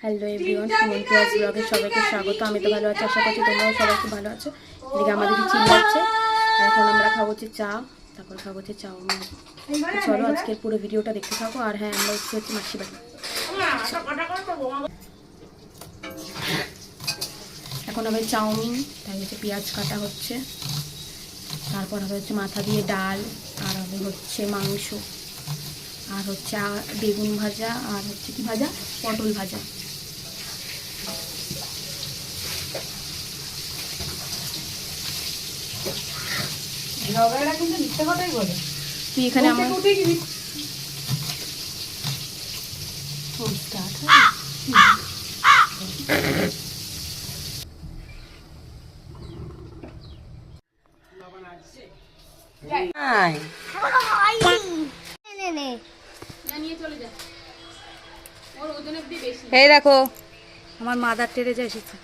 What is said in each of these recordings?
Hello everyone, Suman পিয়াজ ব্লগে সবাইকে স্বাগত। আমি তো ভালো আছি, আশা করছি তোমরাও সবাই খুব ভালো আছো। এদিকে আমাদের চিল যাচ্ছে। এখন আমরা খাবো হচ্ছে চা, তারপর খাবো হচ্ছে চাউমিন। চলো আজকের পুরো ভিডিওটা দেখতে থাকো। আর হ্যাঁ, আমরা হচ্ছে মাসি বাড়ি। এখন হবে চাউমিন, তাই হচ্ছে পেঁয়াজ কাটা হচ্ছে, তারপর হবে হচ্ছে মাথা দিয়ে ডাল, আর হবে হচ্ছে মাংস, আর হচ্ছে বেগুন ভাজা, আর হচ্ছে কি ভাজা, পটল ভাজা। কিন্তু মিথ্যে কথাই বলে। তুই এখানে আমার এই দেখো আমার মাদার টেরেজা এসেছে।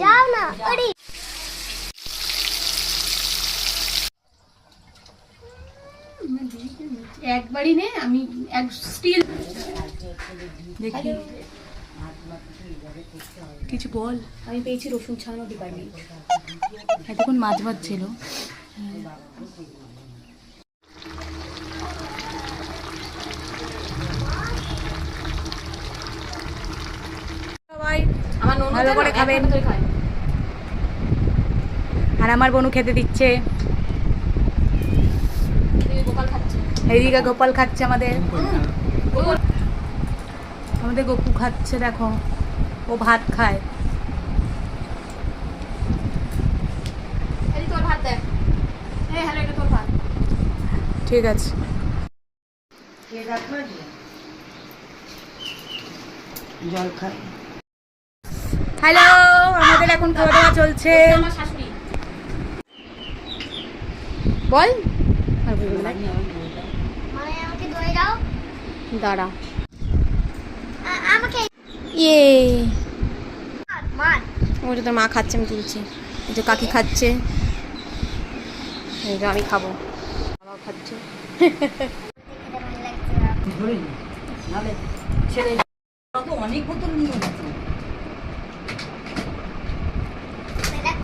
যাও না ওরে একবারই নে, আমি এক স্টিল দেখি কিছু বল। আমি পেয়েছি রসুন ছাড়ানো ডিপার্টমেন্ট। এতক্ষণ মাছ ভাত ছিল। সবাই ভালো করে খাবেন। আর আমার বোনু খেতে দিচ্ছে। এইদিকে গোপাল খাচ্ছে, আমাদের গপু খাচ্ছে। দেখো ও ভাত খায়। ঠিক আছে, জল খাই। হ্যালো, আমাদের এখন খাওয়া দাওয়া চলছে। বল আমাকে দই দাও। দাঁড়া। আমাকে ইয়ে, মার। ওটা তোর মা খাচ্ছে, আমি তুলছি। এই যে কাকি খাচ্ছে, এই যে আমি খাবো, বাবা খাচ্ছে। অনেক বোতল নিয়ে গেছে।